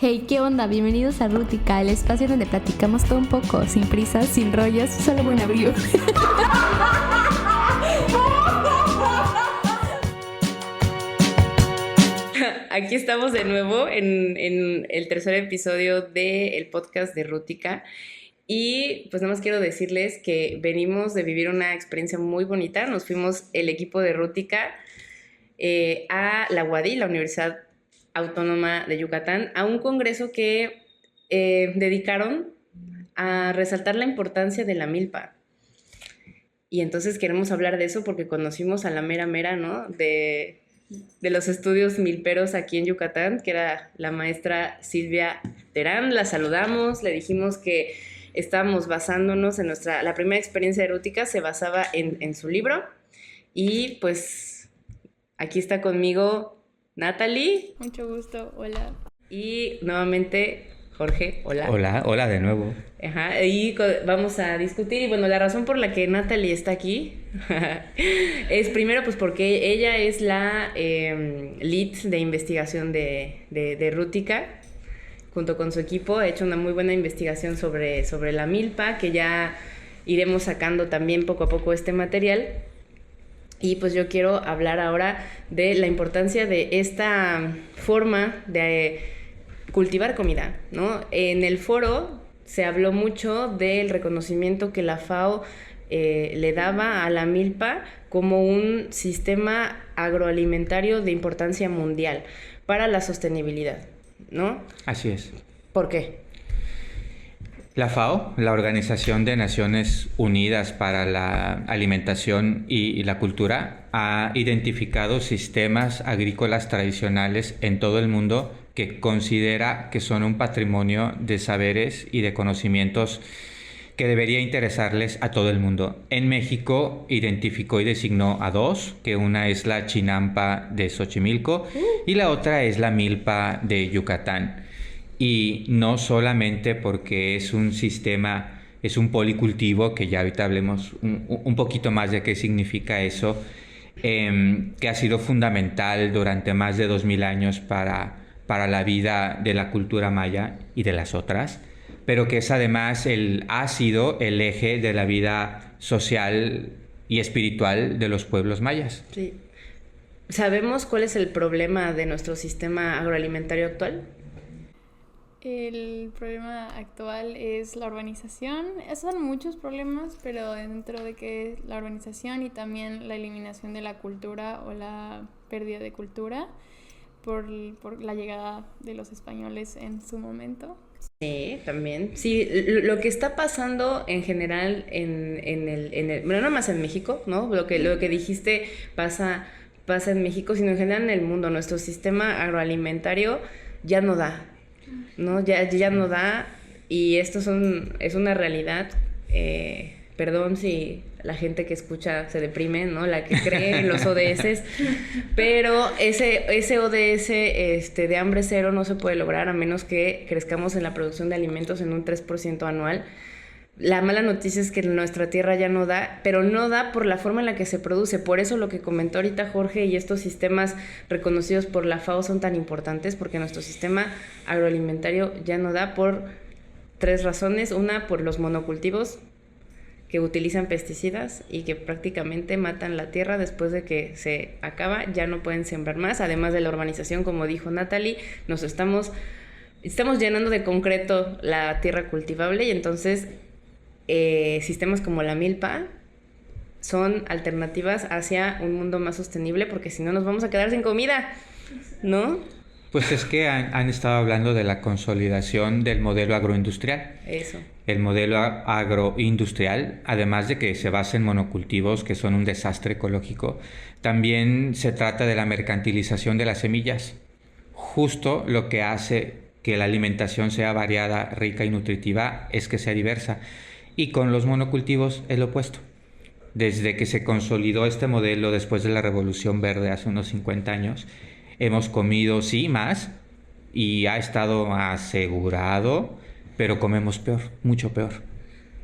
Hey, ¿qué onda? Bienvenidos a Rútica, el espacio donde platicamos todo un poco, sin prisas, sin rollos, solo buen abrigo. Aquí estamos de nuevo en el tercer episodio del podcast de Rútica. Y pues nada más quiero decirles que venimos de vivir una experiencia muy bonita. Nos fuimos el equipo de Rútica a la UADY, la Universidad Autónoma de Yucatán, a un congreso que dedicaron a resaltar la importancia de la milpa. Y entonces queremos hablar de eso porque conocimos a la mera, ¿no? De los estudios milperos aquí en Yucatán, que era la maestra Silvia Terán. La saludamos, le dijimos que estábamos basándonos en la primera experiencia erótica se basaba en su libro. Y pues aquí está conmigo Natalie. Mucho gusto, hola. Y nuevamente Jorge, hola. Hola de nuevo. Ajá, y vamos a discutir. Y bueno, la razón por la que Natalie está aquí es primero pues porque ella es la lead de investigación de Rútica. Junto con su equipo ha hecho una muy buena investigación sobre la milpa, que ya iremos sacando también poco a poco este material. Y pues yo quiero hablar ahora de la importancia de esta forma de cultivar comida, ¿no? En el foro se habló mucho del reconocimiento que la FAO le daba a la milpa como un sistema agroalimentario de importancia mundial para la sostenibilidad, ¿no? Así es. ¿Por qué? La FAO, la Organización de Naciones Unidas para la Alimentación y la Cultura, ha identificado sistemas agrícolas tradicionales en todo el mundo que considera que son un patrimonio de saberes y de conocimientos que debería interesarles a todo el mundo. En México identificó y designó a dos, que una es la chinampa de Xochimilco y la otra es la milpa de Yucatán. Y no solamente porque es un sistema, es un policultivo, que ya ahorita hablemos un poquito más de qué significa eso, que ha sido fundamental durante más de 2000 años para la vida de la cultura maya y de las otras, pero que es además ha sido el eje de la vida social y espiritual de los pueblos mayas. Sí. ¿Sabemos cuál es el problema de nuestro sistema agroalimentario actual? El problema actual es la urbanización. Son muchos problemas, pero dentro de que la urbanización y también la eliminación de la cultura o la pérdida de cultura por la llegada de los españoles en su momento. Sí, también. Sí, lo que está pasando en general bueno, no más en México, ¿no? Lo que dijiste pasa en México, sino en general en el mundo. Nuestro sistema agroalimentario ya no da, ¿no? Ya no da, y esto es una realidad. Perdón si la gente que escucha se deprime, ¿no? La que cree en los ODS, pero ese ODS de hambre cero no se puede lograr a menos que crezcamos en la producción de alimentos en un 3% anual. La mala noticia es que nuestra tierra ya no da, pero no da por la forma en la que se produce. Por eso lo que comentó ahorita Jorge y estos sistemas reconocidos por la FAO son tan importantes, porque nuestro sistema agroalimentario ya no da por 3 razones. Una, por los monocultivos que utilizan pesticidas y que prácticamente matan la tierra después de que se acaba, ya no pueden sembrar más. Además de la urbanización, como dijo Natalie, nos estamos llenando de concreto la tierra cultivable, y entonces sistemas como la milpa son alternativas hacia un mundo más sostenible, porque si no nos vamos a quedar sin comida, ¿no? Pues es que han estado hablando de la consolidación del modelo agroindustrial. Eso. El modelo agroindustrial, además de que se basa en monocultivos que son un desastre ecológico, también se trata de la mercantilización de las semillas. Justo lo que hace que la alimentación sea variada, rica y nutritiva es que sea diversa. Y con los monocultivos es lo opuesto. Desde que se consolidó este modelo después de la Revolución Verde hace unos 50 años, hemos comido, sí, más, y ha estado asegurado, pero comemos peor, mucho peor.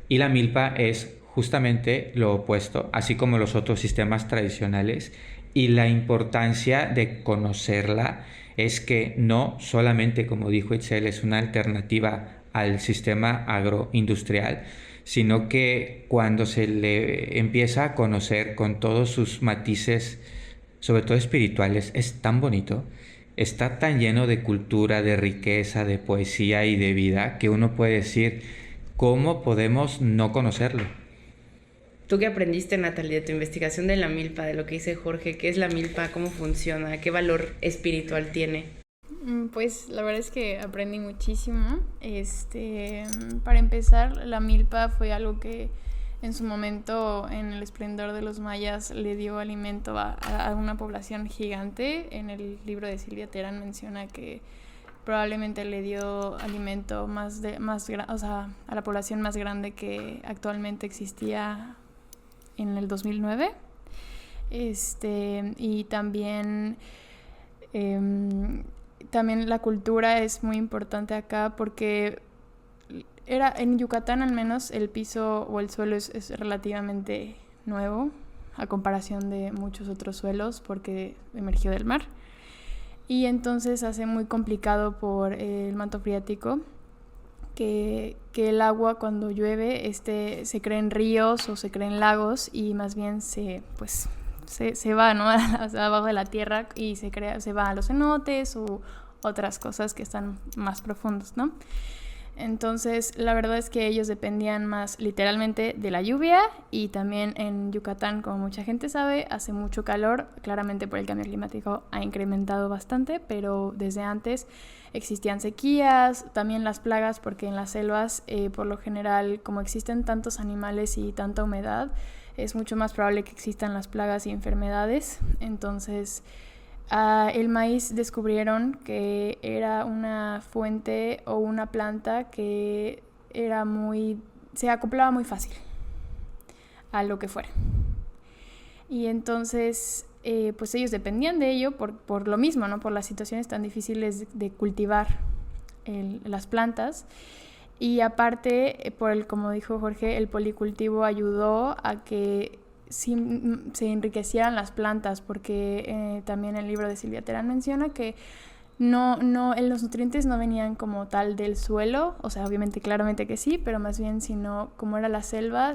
Y la milpa es justamente lo opuesto, así como los otros sistemas tradicionales, y la importancia de conocerla es que no solamente, como dijo Itzel, es una alternativa al sistema agroindustrial, sino que cuando se le empieza a conocer con todos sus matices, sobre todo espirituales, es tan bonito, está tan lleno de cultura, de riqueza, de poesía y de vida, que uno puede decir, ¿cómo podemos no conocerlo? ¿Tú qué aprendiste, Natalie, de tu investigación de la milpa, de lo que dice Jorge? ¿Qué es la milpa? ¿Cómo funciona? ¿Qué valor espiritual tiene? Pues la verdad es que aprendí muchísimo. Para empezar, la milpa fue algo que en su momento, en el esplendor de los mayas, le dio alimento a una población gigante. En el libro de Silvia Terán menciona que probablemente le dio alimento a la población más grande que actualmente existía en el 2009. Y también la cultura es muy importante acá porque en Yucatán al menos el piso o el suelo es relativamente nuevo a comparación de muchos otros suelos porque emergió del mar, y entonces hace muy complicado por el manto freático que el agua cuando llueve se cree en ríos o se cree en lagos, y más bien se va, ¿no? Abajo de la tierra, y se va a los cenotes u otras cosas que están más profundos, ¿no? Entonces, la verdad es que ellos dependían más literalmente de la lluvia, y también en Yucatán, como mucha gente sabe, hace mucho calor. Claramente por el cambio climático ha incrementado bastante, pero desde antes existían sequías, también las plagas, porque en las selvas, por lo general, como existen tantos animales y tanta humedad, es mucho más probable que existan las plagas y enfermedades. Entonces, el maíz descubrieron que era una fuente o una planta que se acoplaba muy fácil a lo que fuera. Y entonces, pues ellos dependían de ello por lo mismo, ¿no? Por las situaciones tan difíciles de cultivar las plantas. Y aparte, como dijo Jorge, el policultivo ayudó a que se enriquecieran las plantas, porque también el libro de Silvia Terán menciona que los nutrientes no venían como tal del suelo, o sea, obviamente, claramente que sí, pero más bien, sino como era la selva,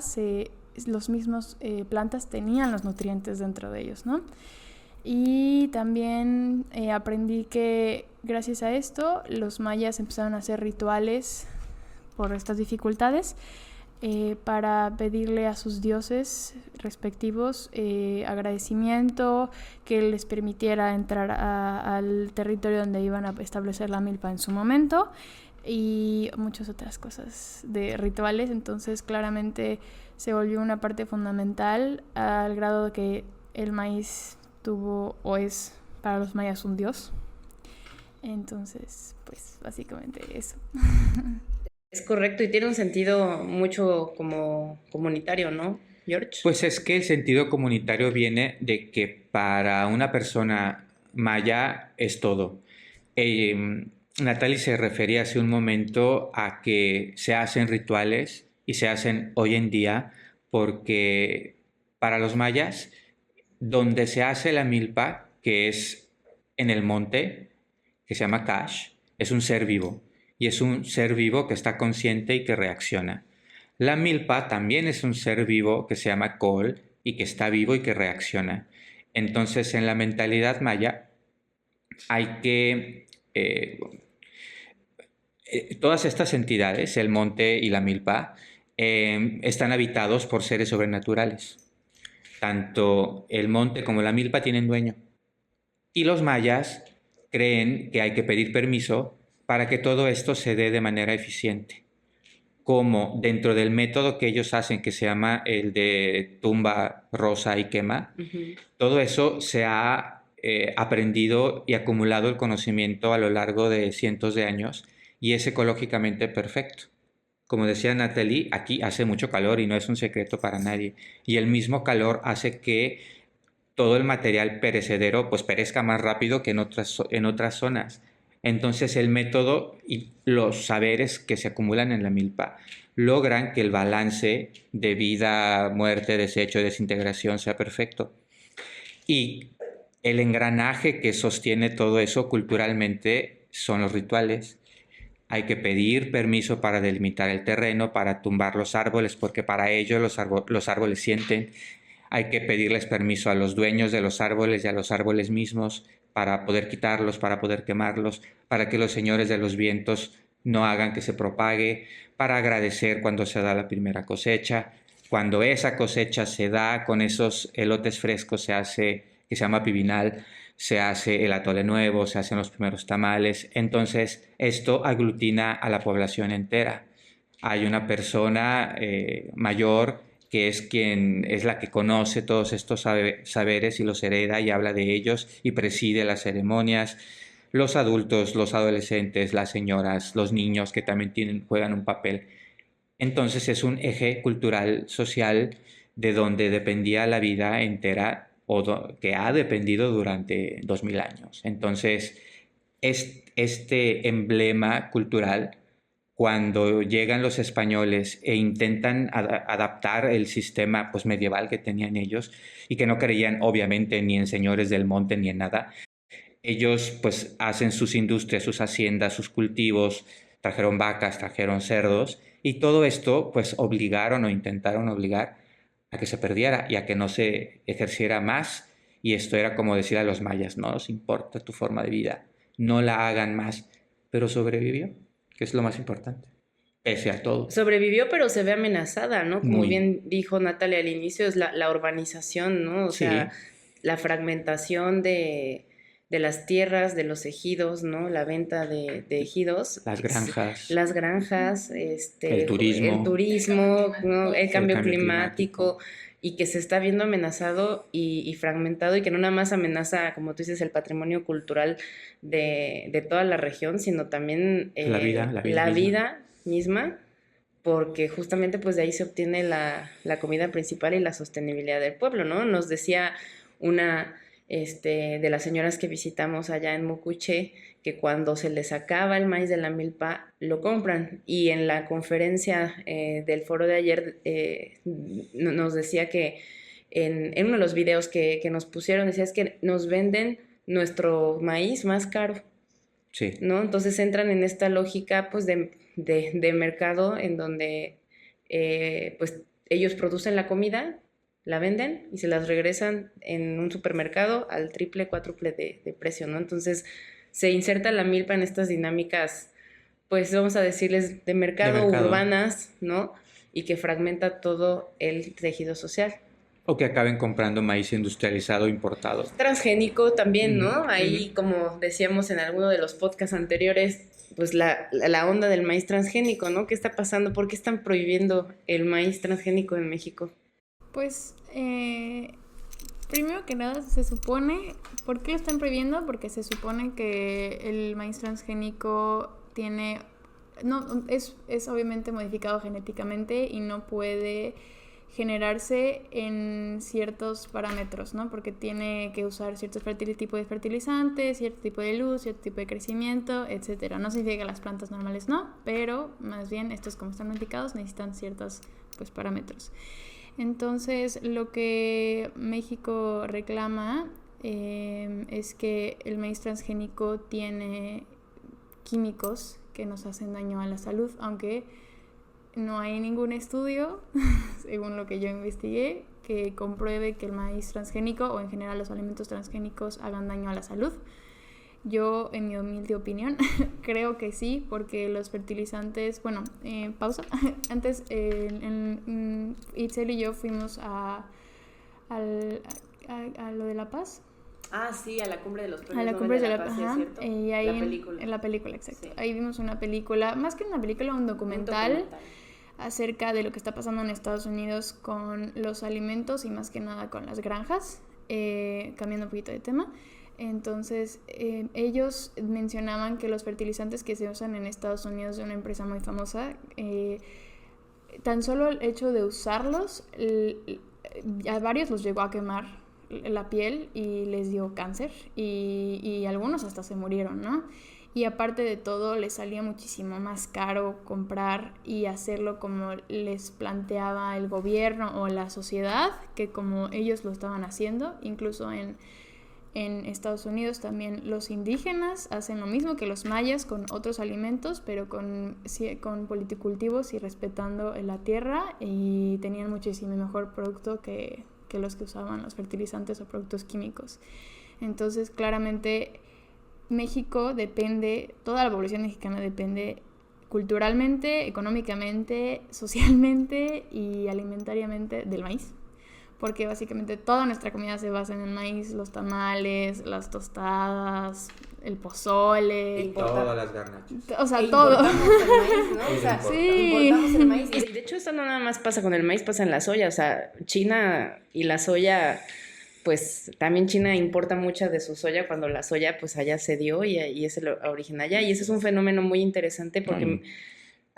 los mismos plantas tenían los nutrientes dentro de ellos, ¿no? Y también aprendí que gracias a esto los mayas empezaron a hacer rituales por estas dificultades, para pedirle a sus dioses respectivos agradecimiento, que les permitiera entrar al territorio donde iban a establecer la milpa en su momento, y muchas otras cosas de rituales. Entonces claramente se volvió una parte fundamental, al grado de que el maíz tuvo o es para los mayas un dios. Entonces, pues básicamente eso. Es correcto, y tiene un sentido mucho como comunitario, ¿no, George? Pues es que el sentido comunitario viene de que para una persona maya es todo. Natalie se refería hace un momento a que se hacen rituales y se hacen hoy en día porque para los mayas, donde se hace la milpa, que es en el monte, que se llama Cash, es un ser vivo. Y es un ser vivo que está consciente y que reacciona. La milpa también es un ser vivo que se llama Col y que está vivo y que reacciona. Entonces, en la mentalidad maya hay que... todas estas entidades, el monte y la milpa, están habitados por seres sobrenaturales. Tanto el monte como la milpa tienen dueño. Y los mayas creen que hay que pedir permiso para que todo esto se dé de manera eficiente. Como dentro del método que ellos hacen, que se llama el de tumba, rosa y quema, todo eso se ha aprendido y acumulado el conocimiento a lo largo de cientos de años, y es ecológicamente perfecto. Como decía Natalie, aquí hace mucho calor y no es un secreto para nadie. Y el mismo calor hace que todo el material perecedero pues perezca más rápido que en otras zonas. Entonces el método y los saberes que se acumulan en la milpa logran que el balance de vida, muerte, desecho, desintegración sea perfecto. Y El engranaje que sostiene todo eso culturalmente son los rituales. Hay que pedir permiso para delimitar el terreno, para tumbar los árboles, porque para ello los árboles sienten. Hay que pedirles permiso a los dueños de los árboles y a los árboles mismos para poder quitarlos, para poder quemarlos, para que los señores de los vientos no hagan que se propague, para agradecer cuando se da la primera cosecha. Cuando esa cosecha se da con esos elotes frescos, se hace, que se llama pibinal, se hace el atole nuevo, se hacen los primeros tamales. Entonces, esto aglutina a la población entera. Hay una persona mayor que es la que conoce todos estos saberes y los hereda y habla de ellos y preside las ceremonias. Los adultos, los adolescentes, las señoras, los niños que también juegan un papel. Entonces es un eje cultural, social, de donde dependía la vida entera que ha dependido durante 2000 años. Entonces, este emblema cultural, cuando llegan los españoles e intentan adaptar el sistema pues, medieval que tenían ellos y que no creían obviamente ni en señores del monte ni en nada, ellos pues hacen sus industrias, sus haciendas, sus cultivos, trajeron vacas, trajeron cerdos y todo esto pues obligaron o intentaron obligar a que se perdiera y a que no se ejerciera más. Y esto era como decir a los mayas, no nos importa tu forma de vida, no la hagan más, pero sobrevivió, que es lo más importante, pese a todo. Sobrevivió, pero se ve amenazada, ¿no? Como Muy. bien dijo Natalia al inicio, es la urbanización, ¿no? O sea, la fragmentación de las tierras, de los ejidos, ¿no? La venta de ejidos. Las granjas. Las granjas, el turismo, ¿no? El cambio climático. Y que se está viendo amenazado y fragmentado y que no nada más amenaza, como tú dices, el patrimonio cultural de toda la región, sino también la vida misma, porque justamente pues de ahí se obtiene la comida principal y la sostenibilidad del pueblo, ¿no? Nos decía una de las señoras que visitamos allá en Mucuché, que cuando se les acaba el maíz de la milpa, lo compran. Y en la conferencia del foro de ayer nos decía que en uno de los videos que nos pusieron, decía es que nos venden nuestro maíz más caro. Sí. ¿No? Entonces entran en esta lógica pues de mercado en donde pues ellos producen la comida, la venden y se las regresan en un supermercado al triple, cuádruple de precio, ¿no? Entonces se inserta la milpa en estas dinámicas, pues vamos a decirles de mercado. Urbanas, ¿no? Y que fragmenta todo el tejido social. O que acaben comprando maíz industrializado importado. Transgénico también, ¿no? Ahí, como decíamos en alguno de los podcasts anteriores, pues la onda del maíz transgénico, ¿no? ¿Qué está pasando? ¿Por qué están prohibiendo el maíz transgénico en México? Pues, primero que nada, se supone... ¿Por qué lo están prohibiendo? Porque se supone que el maíz transgénico tiene... No, es obviamente modificado genéticamente y no puede generarse en ciertos parámetros, ¿no? Porque tiene que usar ciertos tipos de fertilizantes, cierto tipo de luz, cierto tipo de crecimiento, etcétera. No significa que las plantas normales no, pero más bien estos, como están modificados, necesitan ciertos pues, parámetros. Entonces, lo que México reclama es que el maíz transgénico tiene químicos que nos hacen daño a la salud, aunque no hay ningún estudio, según lo que yo investigué, que compruebe que el maíz transgénico o en general los alimentos transgénicos hagan daño a la salud. Yo, en mi humilde opinión, creo que sí, porque los fertilizantes... Bueno, pausa. Antes, Itzel y yo fuimos a lo de La Paz. Ah, sí, a la Cumbre de los Premios a la Cumbre de la Paz, sí, es cierto. Y ahí la película. En la película, exacto. Sí. Ahí vimos una película, más que una película, un documental acerca de lo que está pasando en Estados Unidos con los alimentos y más que nada con las granjas, cambiando un poquito de tema. Entonces, ellos mencionaban que los fertilizantes que se usan en Estados Unidos de una empresa muy famosa, tan solo el hecho de usarlos, a varios los llegó a quemar la piel y les dio cáncer y algunos hasta se murieron, ¿no? Y aparte de todo, les salía muchísimo más caro comprar y hacerlo como les planteaba el gobierno o la sociedad, que como ellos lo estaban haciendo. Incluso en En Estados Unidos también los indígenas hacen lo mismo que los mayas con otros alimentos, pero con politicultivos y respetando la tierra, y tenían muchísimo mejor producto que los que usaban los fertilizantes o productos químicos. Entonces, claramente, México depende, toda la población mexicana depende culturalmente, económicamente, socialmente y alimentariamente del maíz. Porque básicamente toda nuestra comida se basa en el maíz, los tamales, las tostadas, el pozole. Todas las garnachas. O sea, todo. Importamos el maíz, ¿no? O sea, sí. importamos el maíz. Y de hecho esto no nada más pasa con el maíz, pasa en la soya. O sea, China y la soya, pues también China importa mucha de su soya cuando la soya pues allá se dio y es el origen allá. Y ese es un fenómeno muy interesante porque...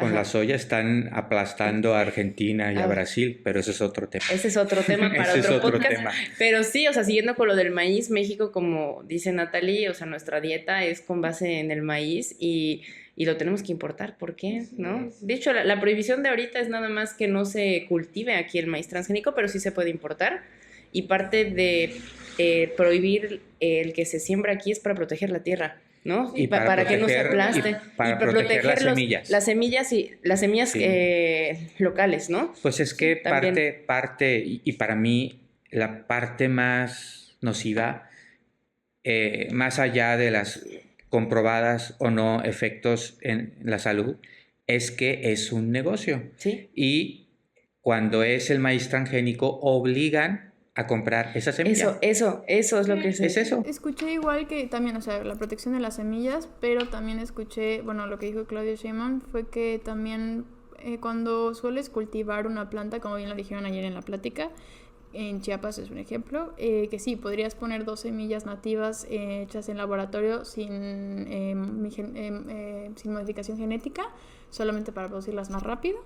Con la soya están aplastando a Argentina y a Brasil, pero ese es otro tema. Ese es otro tema para Ese es otro otro podcast. tema. Pero sí, o sea, siguiendo con lo del maíz, México, como dice Natalie, o sea, nuestra dieta es con base en el maíz y lo tenemos que importar. ¿Por qué? ¿No? De hecho, la prohibición de ahorita es nada más que no se cultive aquí el maíz transgénico, pero sí se puede importar. Y parte de prohibir el que se siembra aquí es para proteger la tierra, ¿no? Y para que no se aplaste. Para proteger las semillas. Las semillas locales, ¿no? Pues es que También. parte, y para mí la parte más nociva, más allá de las comprobadas o no efectos en la salud, es que es un negocio. Sí. Y cuando es el maíz transgénico, obligan a comprar esa semilla. Eso es lo que Es eso. Escuché igual que también, o sea, la protección de las semillas, pero también escuché, bueno, lo que dijo Claudia Sheinbaum fue que también cuando sueles cultivar una planta, como bien lo dijeron ayer en la plática, en Chiapas es un ejemplo, que sí, podrías poner 2 semillas nativas hechas en laboratorio sin modificación genética, solamente para producirlas más rápido.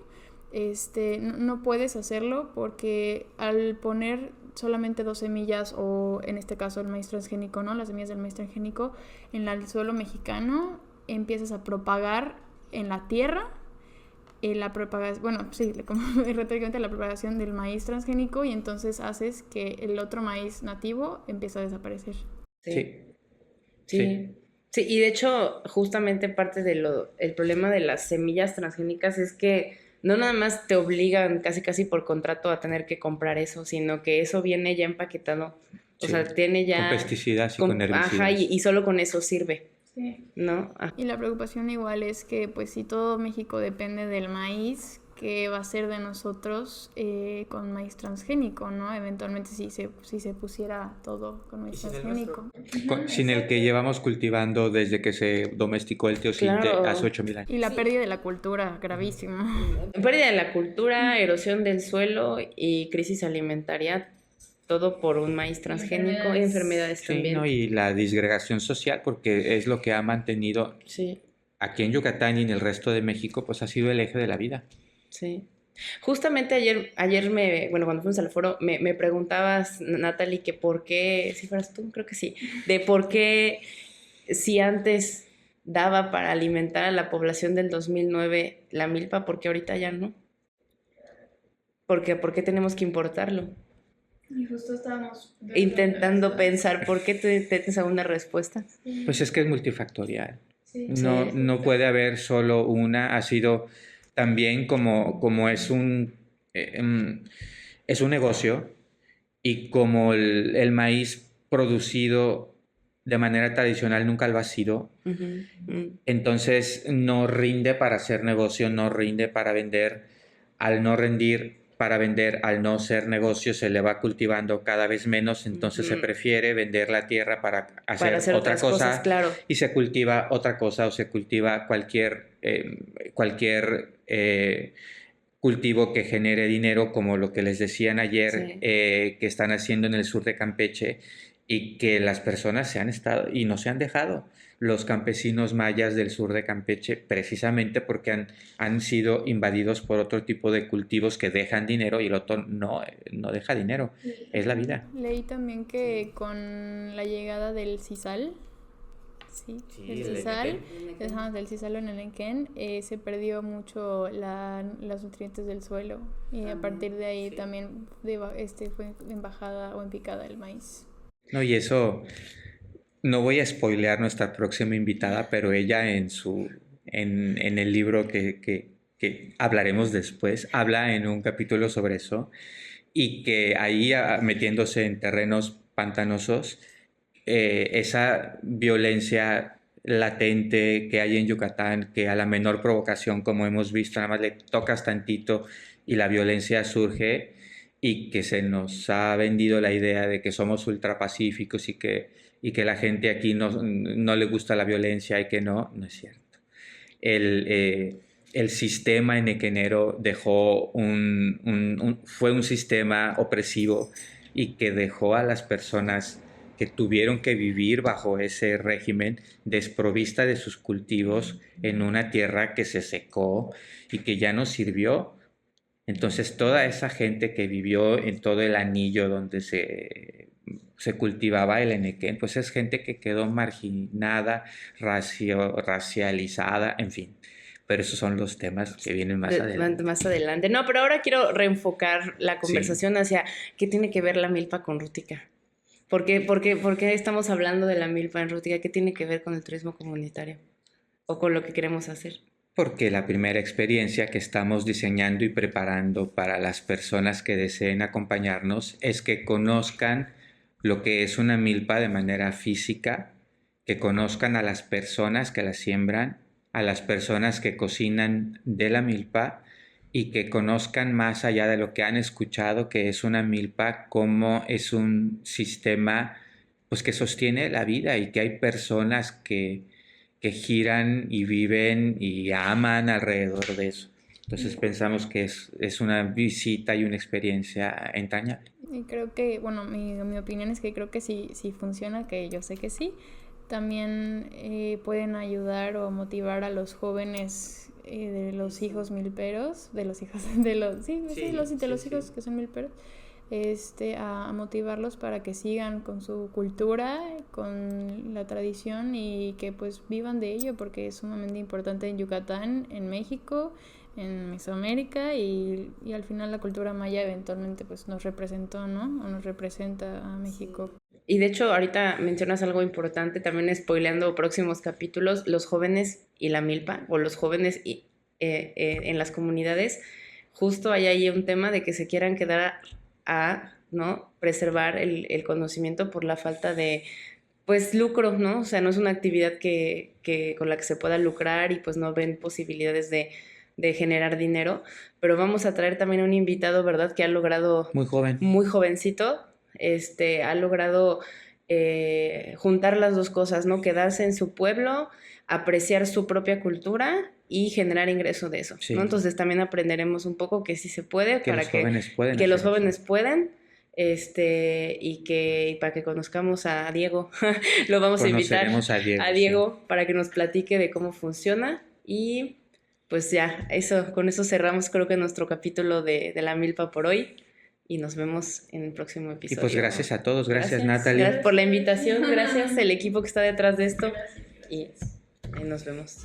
No puedes hacerlo porque al poner solamente 2 semillas, o en este caso el maíz transgénico, ¿no? Las semillas del maíz transgénico en el suelo mexicano, empiezas a propagar en la tierra la propagación, bueno, sí, como retóricamente la propagación del maíz transgénico, y entonces haces que el otro maíz nativo empiece a desaparecer. Sí, y de hecho, justamente parte el problema de las semillas transgénicas es que no nada más te obligan casi por contrato a tener que comprar eso, sino que eso viene ya empaquetado. O sea, tiene ya... Con pesticidas y con herbicidas. Ajá, y solo con eso sirve. Sí. ¿No? Y la preocupación igual es que, pues, si todo México depende del maíz, ¿qué va a ser de nosotros con maíz transgénico, ¿no? Eventualmente si se pusiera todo con maíz transgénico. Sin el que llevamos cultivando desde que se domesticó el teocinte hace 8,000 años. Y la pérdida de la cultura, gravísima. Pérdida de la cultura, erosión del suelo y crisis alimentaria, todo por un maíz transgénico, y enfermedades también. ¿No? Y la disgregación social, porque es lo que ha mantenido aquí en Yucatán y en el resto de México, pues ha sido el eje de la vida. Sí. Justamente ayer cuando fuimos al foro, me preguntabas, Natalie, que por qué, si fueras tú, creo que sí, de por qué si antes daba para alimentar a la población del 2009 la milpa, ¿por qué ahorita ya no? ¿Por qué tenemos que importarlo? Y justo estábamos intentando pensar por qué tienes alguna respuesta. Pues es que es multifactorial. Sí. No puede haber solo una. Ha sido también como es un negocio, y como el maíz producido de manera tradicional nunca lo ha sido, entonces no rinde para hacer negocio, no rinde para vender. Al no rendir para vender, al no ser negocio, se le va cultivando cada vez menos, entonces se prefiere vender la tierra para hacer otra cosa, cosas, claro. Y se cultiva otra cosa, o se cultiva cualquier cultivo que genere dinero, como lo que les decían ayer, que están haciendo en el sur de Campeche, y que las personas se han estado y no se han dejado. Los campesinos mayas del sur de Campeche, precisamente porque han sido invadidos por otro tipo de cultivos que dejan dinero, y el otro no deja dinero. Es la vida. Leí también que con la llegada del sisal, del sisal en el Nequén, se perdió mucho los nutrientes del suelo, y a partir de ahí también fue en bajada o en picada el maíz. No, y eso, no voy a spoilear nuestra próxima invitada, pero ella en el libro que hablaremos después, habla en un capítulo sobre eso, y que ahí metiéndose en terrenos pantanosos, esa violencia latente que hay en Yucatán, que a la menor provocación, como hemos visto, nada más le tocas tantito y la violencia surge, y que se nos ha vendido la idea de que somos ultrapacíficos y que la gente aquí no le gusta la violencia y que no es cierto. El sistema enequenero fue un sistema opresivo y que dejó a las personas que tuvieron que vivir bajo ese régimen desprovista de sus cultivos en una tierra que se secó y que ya no sirvió. Entonces toda esa gente que vivió en todo el anillo donde se cultivaba el enequén, pues es gente que quedó marginada, racializada, en fin. Pero esos son los temas que vienen más adelante. Más adelante. No, pero ahora quiero reenfocar la conversación hacia qué tiene que ver la milpa con Rútica. ¿Por qué estamos hablando de la milpa en Rútica? ¿Qué tiene que ver con el turismo comunitario? ¿O con lo que queremos hacer? Porque la primera experiencia que estamos diseñando y preparando para las personas que deseen acompañarnos es que conozcan lo que es una milpa de manera física, que conozcan a las personas que la siembran, a las personas que cocinan de la milpa, y que conozcan más allá de lo que han escuchado que es una milpa, cómo es un sistema pues que sostiene la vida y que hay personas que giran y viven y aman alrededor de eso. Entonces pensamos que es una visita y una experiencia entrañable. Y creo que, bueno, mi opinión es que creo que sí funciona, que yo sé que sí. También pueden ayudar o motivar a los jóvenes de los hijos milperos, de los hijos que son milperos, a motivarlos para que sigan con su cultura, con la tradición y que pues vivan de ello, porque es sumamente importante en Yucatán, en México, en Mesoamérica, y al final la cultura maya eventualmente pues nos representó, ¿no? O nos representa a México. Y de hecho ahorita mencionas algo importante, también spoileando próximos capítulos, los jóvenes y la milpa, o los jóvenes en las comunidades. Justo hay ahí un tema de que se quieran quedar ¿no? preservar el conocimiento por la falta de pues lucro, ¿no? O sea, no es una actividad con la que se pueda lucrar y pues no ven posibilidades de generar dinero, pero vamos a traer también a un invitado, ¿verdad? Que ha logrado... Muy joven. Muy jovencito, ha logrado juntar las dos cosas, ¿no? Quedarse en su pueblo, apreciar su propia cultura y generar ingreso de eso, Sí. ¿no? Entonces también aprenderemos un poco que sí se puede, Que los jóvenes pueden. Que los jóvenes pueden, y para que conozcamos a Diego. Lo vamos a invitar a Diego para que nos platique de cómo funciona. Y pues ya, con eso cerramos creo que nuestro capítulo de la milpa por hoy. Y nos vemos en el próximo episodio. Y pues gracias a todos, gracias Natalie. Gracias por la invitación, gracias al equipo que está detrás de esto. Y nos vemos.